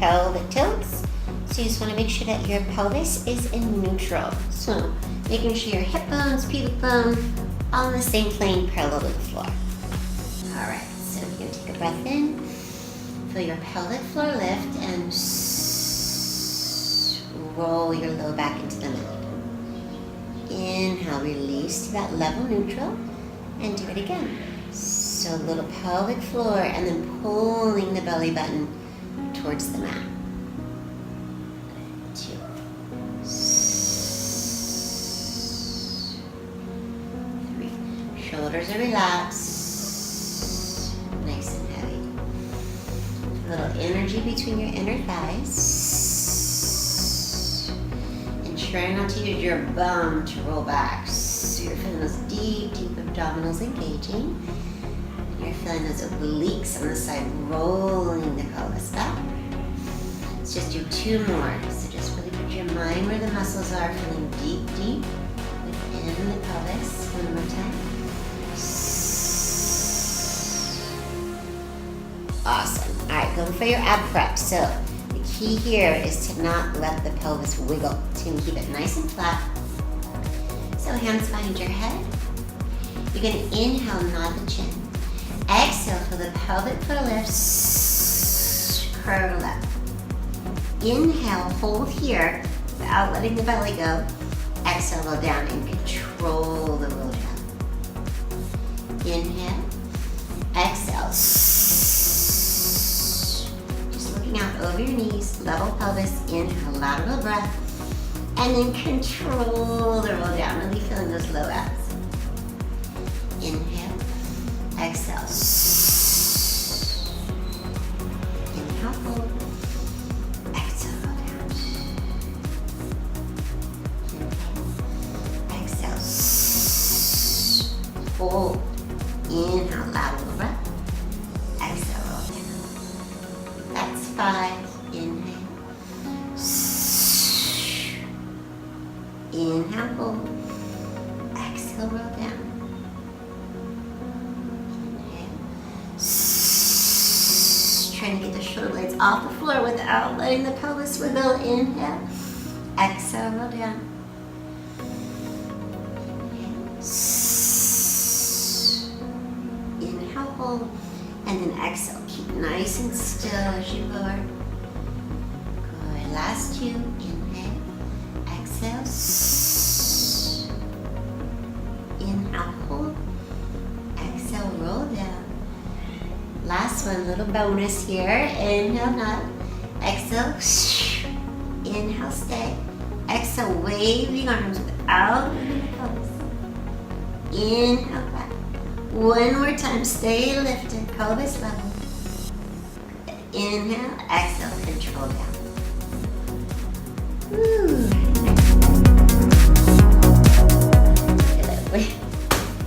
pelvic tilts. So you just want to make sure that your pelvis is in neutral. So making sure your hip bones, pubic bone, all on the same plane parallel to the floor. All right, so you're going to take a breath in, feel your pelvic floor lift, and roll your low back into the middle. Inhale, release to that level neutral, and do it again. So little pelvic floor, and then pulling the belly button towards the mat. 2, 3. Shoulders are relaxed, nice and heavy. A little energy between your inner thighs. And try not to use your bum to roll back. So you're feeling those deep, deep abdominals engaging. You're feeling those obliques on the side, rolling the pelvis back. Let's just do 2 more. So just really put your mind where the muscles are, feeling deep, deep within the pelvis. One more time. Awesome. All right, go for your ab prep. So the key here is to not let the pelvis wiggle. To keep it nice and flat. So hands behind your head. You're going to inhale, nod the chin. Exhale, feel the pelvic floor lift, curl up. Inhale, hold here without letting the belly go. Exhale, roll down and control the roll down. Inhale, exhale. Just looking out over your knees, level pelvis, inhale, lateral breath, and then control the roll down, really feeling those low abs. Inhale, exhale. Inhale, hold. Exhale, roll down. Inhale, exhale. Hold. Inhale, lateral breath. Exhale, roll down. That's 5. Inhale. Inhale, hold. Exhale, roll down. Trying to get the shoulder blades off the floor without letting the pelvis wiggle. Inhale, exhale, roll down. Inhale, hold, and then exhale. Keep nice and still as you lower. Good. Last 2. Inhale, exhale. Inhale, hold. Exhale, roll down. Last one, little bonus here. Inhale, nod. Exhale. Inhale, stay. Exhale, waving arms without moving the pelvis. Inhale, back. One more time, stay lifted, pelvis level. Inhale, exhale, control down. Woo.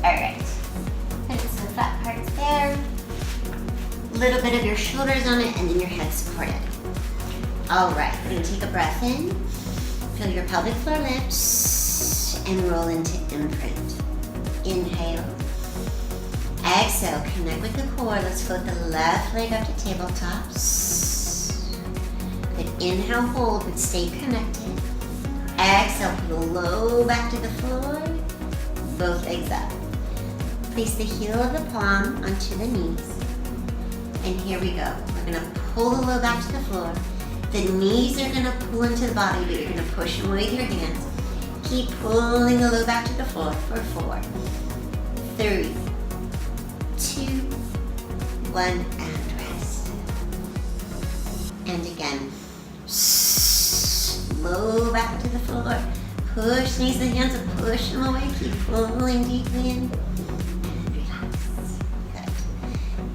All right. Put some flat parts there. A little bit of your shoulders on it, and then your head supported. All right, we're going to take a breath in. Feel your pelvic floor lifts and roll into imprint. Inhale. Exhale, connect with the core. Let's float the left leg up to tabletops. Good. Inhale, hold, but stay connected. Exhale, pull the low back to the floor. Both legs up. Place the heel of the palm onto the knees. And here we go. We're going to pull the low back to the floor. The knees are going to pull into the body, but you're going to push them with your hands. Keep pulling the low back to the floor for 4, 3, 2, 1, and rest. And again. Low back to the floor. Push knees and hands and push them away. Keep pulling deeply in. And relax. Good.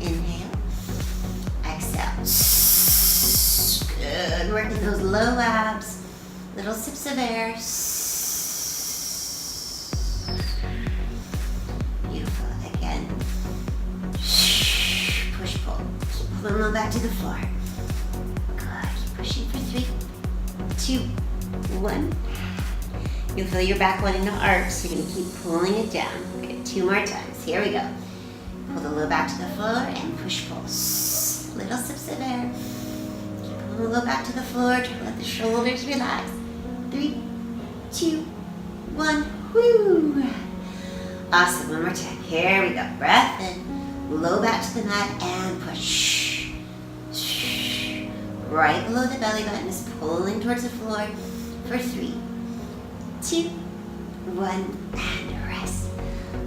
Inhale. Exhale. Good. Working those low abs. Little sips of air. Beautiful. Again. Push, pull. Keep pulling them back to the floor. Good. Keep pushing for 3, 2, 1. You'll feel your back wanting to arch, so you're going to keep pulling it down. Okay, 2 more times. Here we go. Pull the low back to the floor and push, pull. Little sips of air. Keep We'll go back to the floor to let the shoulders relax. 3, 2, 1. Woo! Awesome. One more time. Here we go. Breath in. Low back to the mat and push. Right below the belly button is pulling towards the floor for 3, 2, 1, and rest.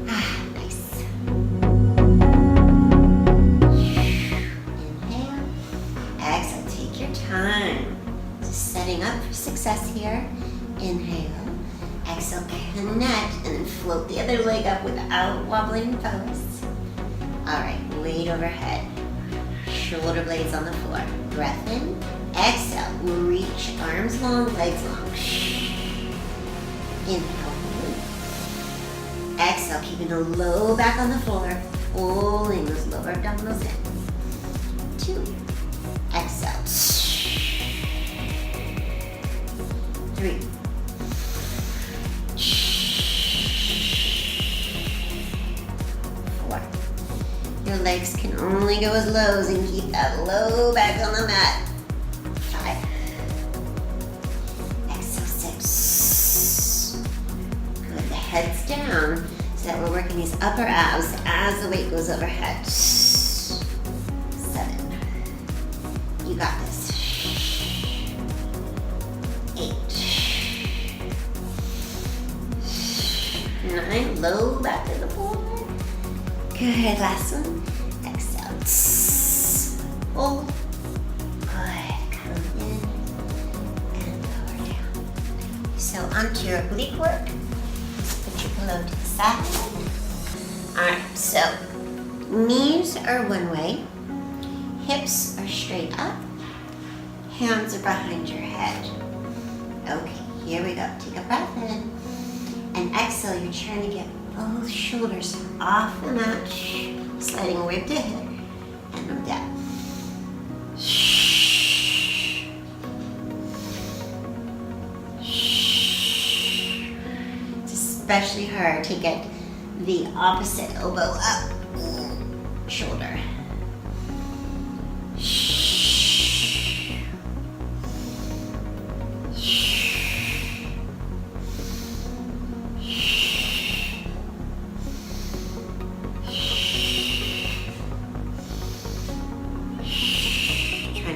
Nice. Inhale. Exhale. Take your time. Just setting up for success here. Inhale. Exhale. Connect and then float the other leg up without wobbling the pelvis. All right. Weight overhead. Shoulder blades on the floor. Breath in. Exhale. Reach arms long, legs long. Inhale. Exhale. Keeping the low back on the floor. Pulling those lower abdominals in. 2. Exhale. 3. 4. Your legs can only go as low as and keep that low back on the mat. 5. Exhale, 6. Good, the head's down so that we're working these upper abs as the weight goes overhead. 7. You got this. 8. 9, low back to the floor. Good, last one. Exhale. Hold. Good, come in and lower down. So onto your oblique work. Put your pillow to the side. All right, so knees are one way. Hips are straight up. Hands are behind your head. Okay, here we go. Take a breath in. And exhale, you're trying to get both shoulders off the mat, sliding rib to hip, and I'm down. It's especially hard to get the opposite elbow up, shoulder.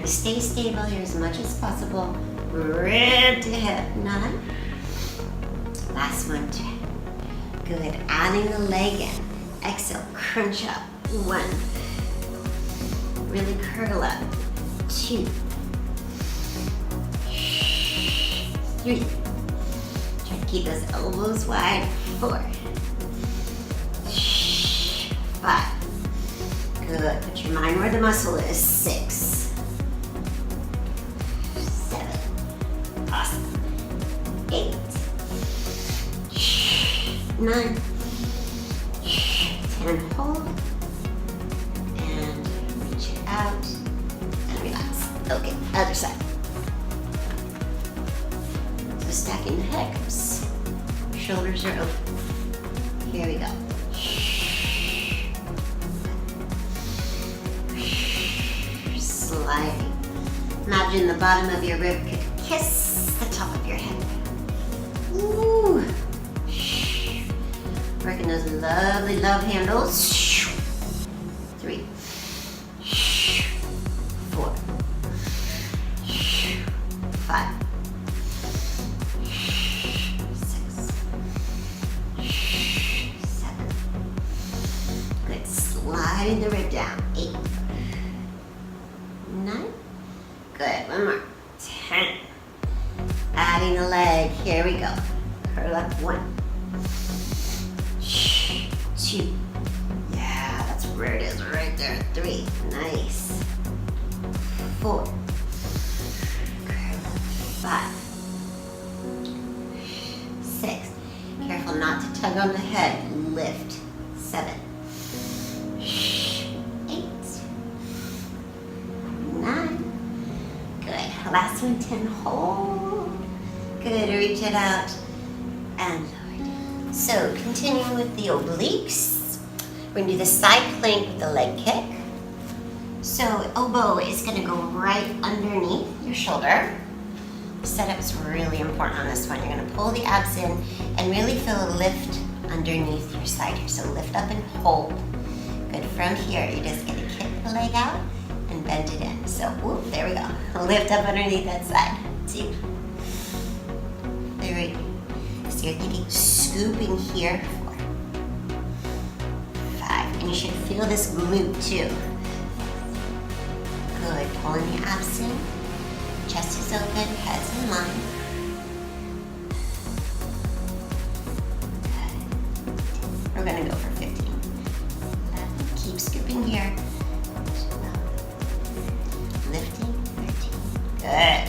Stay stable here as much as possible. Rib to hip. 9. Last one. 10. Good. Adding the leg in. Exhale. Crunch up. 1. Really curl up. 2. 3. Try to keep those elbows wide. 4. 5. Good. Put your mind where the muscle is. 6. 8, 9, 10, hold, and reach it out, and relax. Okay, other side. So stacking the hips, shoulders are open. Here we go. Sliding. Imagine the bottom of your rib could kiss the top of your head. Ooh. Working those lovely love handles. 3, 4, 5, 6, 7. Good. Sliding the rib down. 8, 9. Good. One more. 10. Adding the leg. Here we go. Curl up. 1, 2. Yeah, that's where it is right there. 3. Nice. 4. Curl up. 5. 6. Careful not to tug on the head. Lift. 7. 8. 9. Good. Last one. 10. Hold. Good. Reach it out and lower down. So continuing with the obliques, we're going to do the side plank with the leg kick. So elbow is gonna go right underneath your shoulder. Setup's really important on this one. You're gonna pull the abs in and really feel a lift underneath your side here. So lift up and hold. Good, from here, you're just gonna kick the leg out and bend it in. So, whoop, there we go. Lift up underneath that side. See? There we go. So you're thinking scooping here, 4, 5, and you should feel this glute too. Good, pulling the abs in, chest is open, head's in line. Good. We're gonna go for 15. Keep scooping here. Lifting, 13. Good.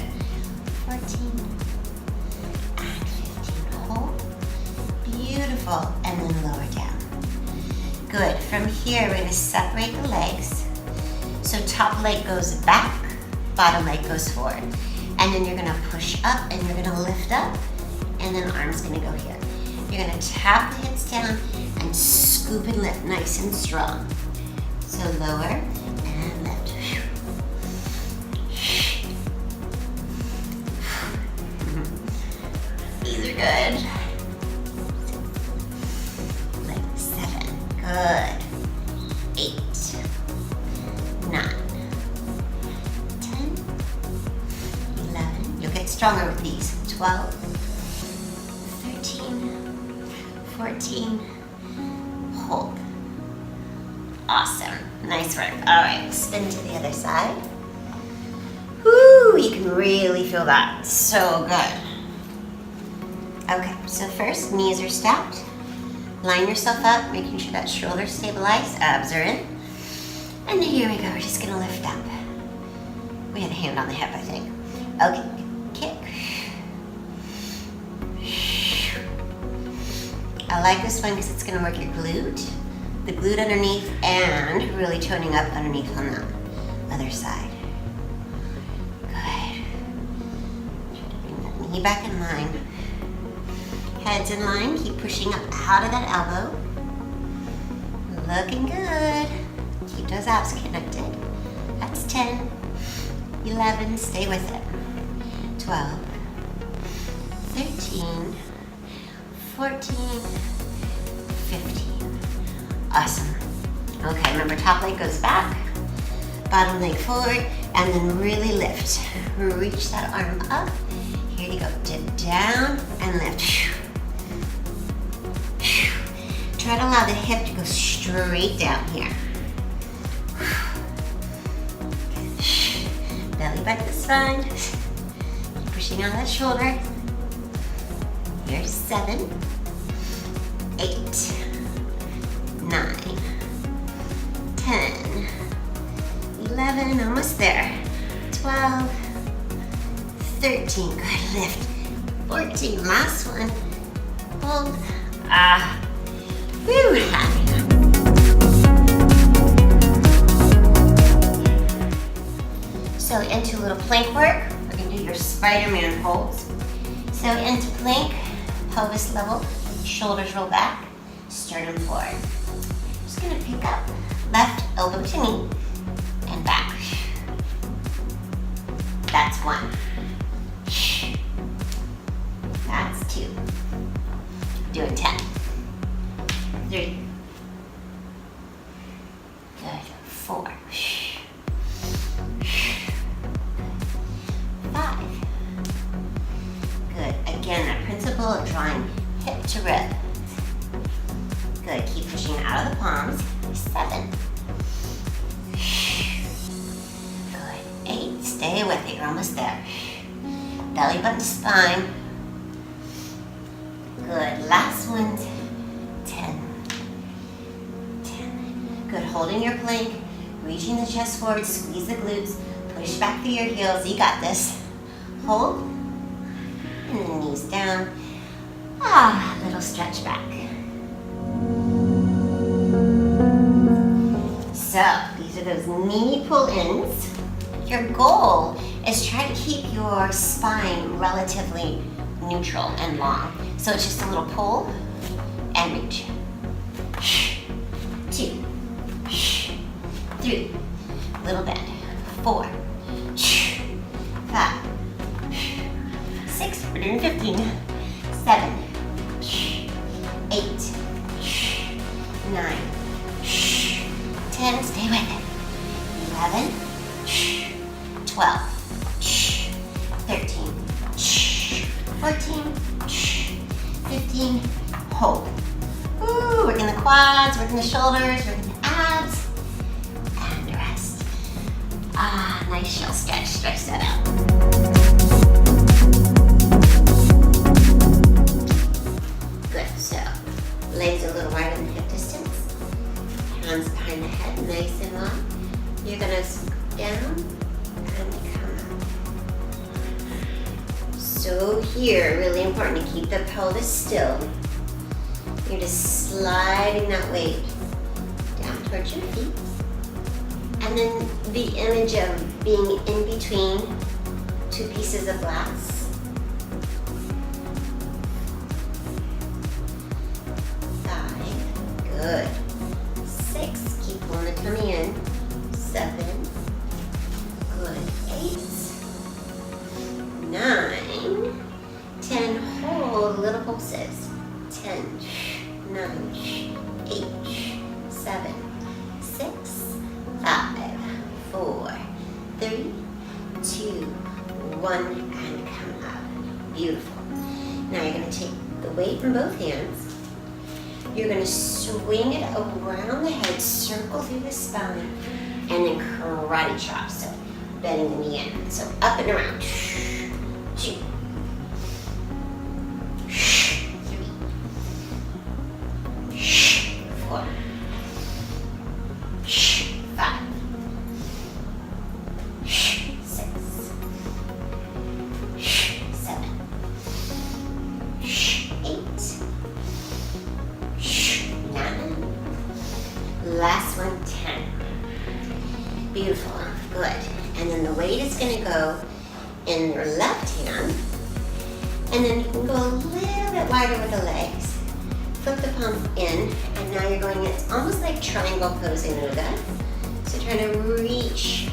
14 and 15. Hold. Beautiful. And then lower down. Good. From here, we're going to separate the legs. So top leg goes back, bottom leg goes forward. And then you're going to push up and you're going to lift up. And then arms going to go here. You're going to tap the hips down and scoop and lift nice and strong. So lower and lift. These are good. Like 7. Good. 8. 9. 10. 11. You'll get stronger with these. 12. 13. 14. Hold. Awesome. Nice work. All right, spin to the other side. Woo, you can really feel that. So good. Okay, so first, knees are stacked. Line yourself up, making sure that shoulder's stabilized, abs are in. And here we go, we're just gonna lift up. We had a hand on the hip, I think. Okay, kick. I like this one because it's gonna work your glute, the glute underneath, and really toning up underneath on the other side. Good. Try to bring that knee back in line. Head's in line, keep pushing up out of that elbow. Looking good. Keep those abs connected. That's 10, 11, stay with it. 12, 13, 14, 15. Awesome. Okay, remember top leg goes back, bottom leg forward, and then really lift. Reach that arm up. Here you go, dip down and lift. Try to allow the hip to go straight down here. Belly back to spine. Keep pushing on that shoulder. Here's 7, 8, 9, 10, 11, almost there. 12, 13, good, lift. 14, last one. Hold. Whew. So into a little plank work, we're gonna do your Spider-Man holds. So into plank, pelvis level, shoulders roll back, sternum forward. Just gonna pick up left elbow to knee and back. That's 1. That's 2. Doing 10. 3. Good. 4. 5. Good. Again, that principle of drawing hip to rib. Good. Keep pushing out of the palms. 7. Good. 8. Stay with it. You're almost there. Belly button, spine. Good. Last one. 10. 10. Good. Holding your plank. Reaching the chest forward. Squeeze the glutes. Push back through your heels. You got this. Hold. And then knees down. Little stretch back. So, these are those knee pull-ins. Your goal is try to keep your spine relatively neutral and long. So it's just a little pull and reach. 2, 3, Little bend. 4, 5, 6, we're doing 15, 7, 8, 9, 10, stay with it. 11, 12, 13, 14, 15, hold. Ooh, working the quads, working the shoulders, working the abs, and rest. Ah, nice shell stretch, stretch that out. Good, so legs are a little wider than hip distance. Hands behind the head, nice and long. You're gonna scoot down and come up. So here, really important to keep the pelvis still. You're just sliding that weight down towards your feet. And then the image of being in between two pieces of glass. 5, good. 6, keep pulling the tummy in. 7, good. 8, 9, 10, hold little pulses. 10, 9, 8, 7, 6, 5, 4, 3, 2, 1, and come up. Beautiful. Now you're going to take the weight in both hands. You're going to swing it around the head, circle through the spine, and then karate chop. So bending the knee in. So up and around. 2, 4, 5, 6, 7, 8, 9. Last one, 10. Beautiful, good. And then the weight is going to go in your left hand, and then you can go a little bit wider with the legs. Flip the palms in, and now you're going, it's almost like triangle pose in yoga. So trying to reach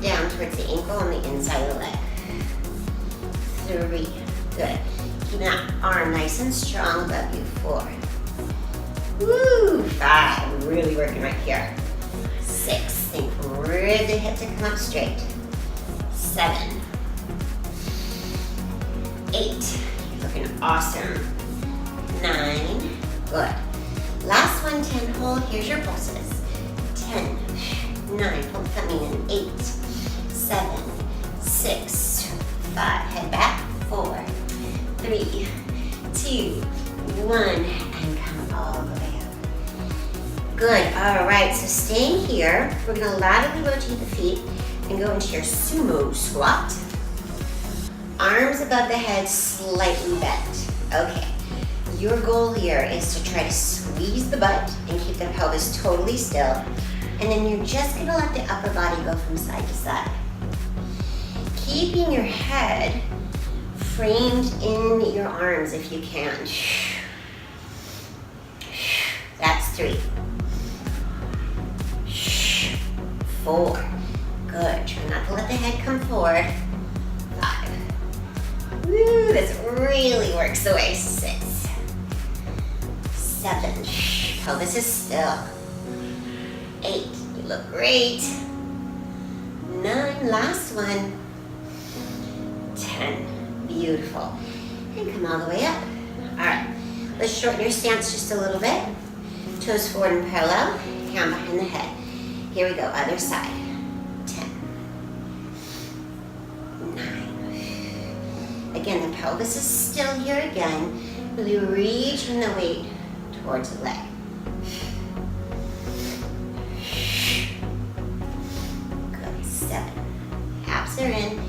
down towards the ankle on the inside of the leg. 3, good. Keep that arm nice and strong above you. 4, woo, 5, really working right here. 6, think rib to hip to come up straight. 7, 8, you're looking awesome. 9, good. Last one, 10, hold, here's your pulses. 10, 9, pull the tummy in. 8, 7, 6, 5, head back. 4, 3, 2, 1, and come all the way up. Good, all right, so staying here, we're gonna laterally rotate the feet and go into your sumo squat. Arms above the head, slightly bent. Okay. Your goal here is to try to squeeze the butt and keep the pelvis totally still. And then you're just gonna let the upper body go from side to side. Keeping your head framed in your arms if you can. That's 3. 4, good. Try not to let the head come forward. 5, woo, this really works the way. 6, 7, pelvis is still. 8, you look great. 9, last one. 10, beautiful. And come all the way up. All right, let's shorten your stance just a little bit. Toes forward and parallel, hand behind the head. Here we go, other side. 10, 9. Again, the pelvis is still here again. Really reaching the weight towards the leg. Good, 7. Abs are in.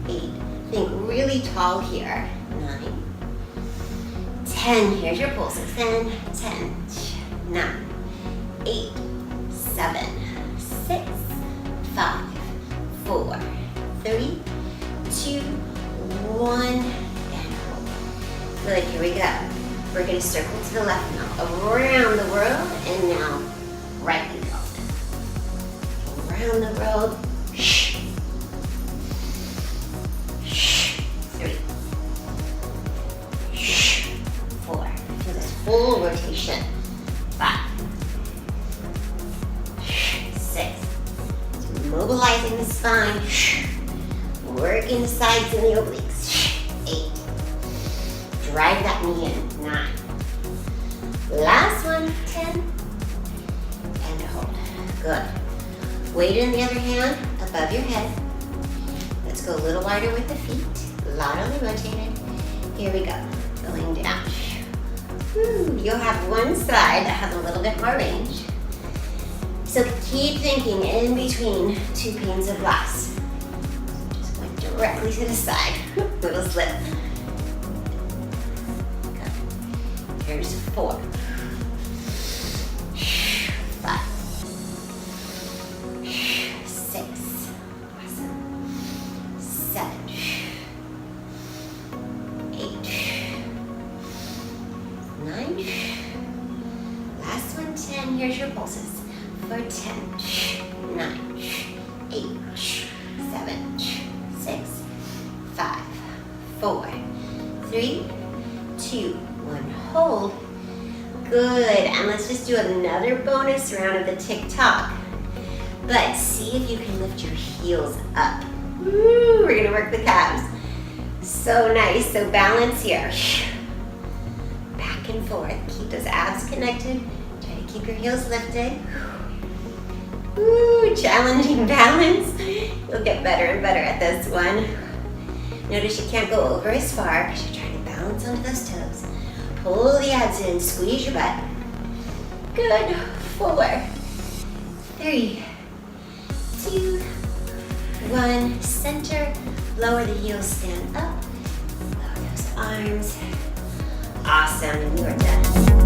8. Think really tall here. 9. 10. Here's your pulses. 10, 9, 8, 7, 6, 5, 4, 3, 2, 1, and hold. Good, here we go. We're going to circle to the left now, around the world, and now right and go. around the world. 3, 4. Do this full rotation. 5, 6. Mobilizing the spine. Working the sides and the obliques. 8. Drive that knee in. 9. Last one. 10. And hold. Good. Weight in the other hand above your head. Let's go a little wider with the feet. Laterally rotated. Here we go. Going down. You'll have one side that has a little bit more range. So keep thinking in between 2 panes of glass. Just going directly to the side. Little slip. Good. Here's 4. 5. 6. Awesome. 7. 8. 9. Last one, 10. Here's your pulses. For 10, 9, 8, 7, 6, 5, 4, 3, 2, 1. Hold. Good. And let's just do another bonus round of the tick-tock. But see if you can lift your heels up. Woo, we're going to work the calves. So nice. So balance here. Back and forth. Keep those abs connected. Try to keep your heels lifted. Ooh, challenging balance. You'll get better and better at this one. Notice you can't go over as far because you're trying to balance onto those toes. Pull the abs in, squeeze your butt. Good. 4, 3, 2, 1. Center. Lower the heels, stand up. Lower those arms. Awesome, and you are done.